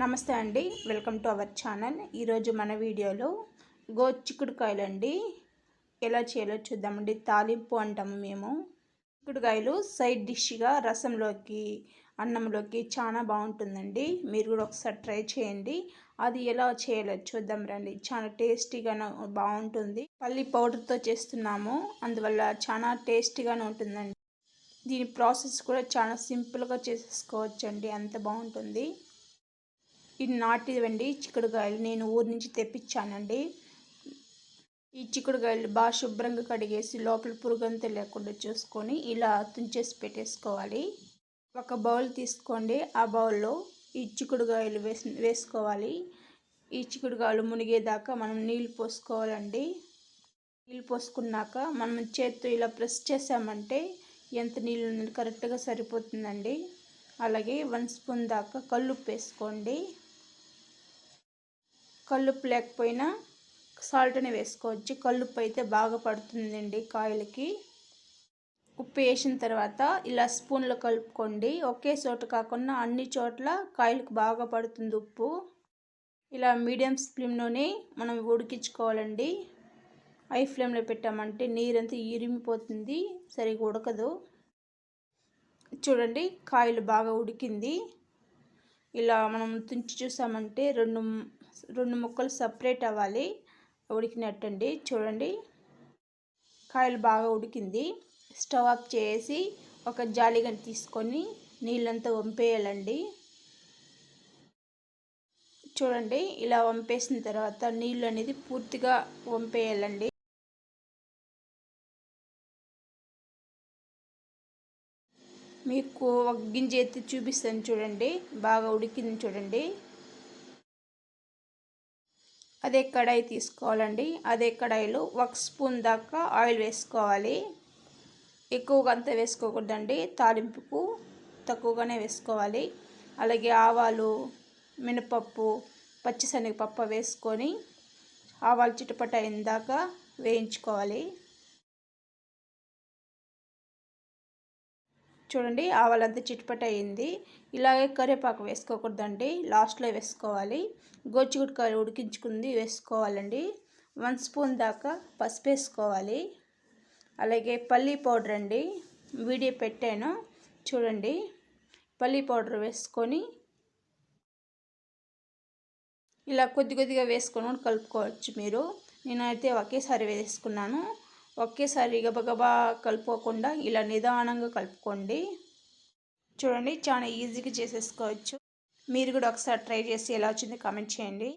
నమస్తే అండి, welcome to our channel. ఈరోజు మన వీడియోలో చిక్కుడుకాయలు అండి ఎలా చేయాలో చూద్దామండి. తాలింపు అంటాము మేము. చిక్కుడుకాయలు సైడ్ డిష్గా రసంలోకి, అన్నంలోకి చాలా బాగుంటుందండి. మీరు కూడా ఒకసారి ట్రై చేయండి. అది ఎలా చేయాలో చూద్దాం రండి. చాలా టేస్టీగా బాగుంటుంది. పల్లి పౌడర్తో చేస్తున్నాము, అందువల్ల చాలా టేస్టీగానే ఉంటుందండి. దీని ప్రాసెస్ కూడా చాలా సింపుల్గా చేసేసుకోవచ్చండి, అంత బాగుంటుంది. ఇది నాటివండి చిక్కుడుకాయలు, నేను ఊరి నుంచి తెప్పించానండి. ఈ చిక్కుడుకాయలు బాగా శుభ్రంగా కడిగేసి లోపల పురుగంతా లేకుండా చూసుకొని ఇలా తుంచేసి పెట్టేసుకోవాలి. ఒక బౌల్ తీసుకోండి, ఆ బౌల్లో ఈ చిక్కుడుకాయలు వేసుకోవాలి. ఈ చిక్కుడుకాయలు మునిగేదాకా మనం నీళ్ళు పోసుకోవాలండి. నీళ్ళు పోసుకున్నాక మనం చేత్తో ఇలా ప్రెస్ చేసామంటే ఎంత నీళ్ళు కరెక్ట్గా సరిపోతుందండి. అలాగే 1 స్పూన్ దాకా కల్లుప్పు వేసుకోండి. కల్లుప్పు లేకపోయినా సాల్ట్ని వేసుకోవచ్చు. కల్లుప్పు అయితే బాగా పడుతుందండి కాయలకి. ఉప్పు వేసిన తర్వాత ఇలా స్పూన్లో కలుపుకోండి. ఒకే చోట కాకుండా అన్ని చోట్ల కాయలకు బాగా పడుతుంది ఉప్పు. ఇలా మీడియం ఫ్లేమ్లోనే మనం ఉడికించుకోవాలండి. హై ఫ్లేమ్లో పెట్టామంటే నీరంతా ఇరిమిపోతుంది, సరిగా ఉడకదు. చూడండి, కాయలు బాగా ఉడికింది. ఇలా మనం తుంచి చూసామంటే రెండు ముక్కలు సపరేట్ అవ్వాలి, ఉడికినట్టండి. చూడండి, కాయలు బాగా ఉడికింది. స్టవ్ ఆఫ్ చేసి ఒక జాలిగని తీసుకొని నీళ్ళంతా వంపేయాలండి. చూడండి, ఇలా వంపేసిన తర్వాత నీళ్ళు అనేది పూర్తిగా వంపేయాలండి. మీకు ఒక గింజ ఎత్తి చూపిస్తాను చూడండి, బాగా ఉడికింది చూడండి. అదే కడాయి తీసుకోవాలండి. అదే కడాయిలో 1 స్పూన్ దాకా ఆయిల్ వేసుకోవాలి. ఎక్కువగా అంతా వేసుకోకూడదండి, తాలింపుకు తక్కువగానే వేసుకోవాలి. అలాగే ఆవాలు, మినపప్పు, పచ్చిశనగపప్పు వేసుకొని ఆవాలు చిటపట అయిందాక వేయించుకోవాలి. చూడండి, ఆవాలంతా చిటపట అయింది. ఇలాగే కరివేపాకు వేసుకోకూడదండి, లాస్ట్లో వేసుకోవాలి. గోచిక్కుడుకాయలు ఉడికించుకుంది వేసుకోవాలండి. 1 స్పూన్ దాకా పసుపు వేసుకోవాలి. అలాగే పల్లీ పౌడర్ అండి, వీడియో పెట్టాను చూడండి. పల్లీ పౌడర్ వేసుకొని ఇలా కొద్ది కొద్దిగా వేసుకొని కలుపుకోవచ్చు మీరు. నేనైతే ఒకేసారి వేసుకున్నాను. ఒకేసారి గబగబా కలుపుకోకుండా ఇలా నిదానంగా కలుపుకోండి. చూడండి, చాలా ఈజీగా చేసేసుకోవచ్చు. మీరు కూడా ఒకసారి ట్రై చేసి ఎలా వచ్చింది కామెంట్ చేయండి.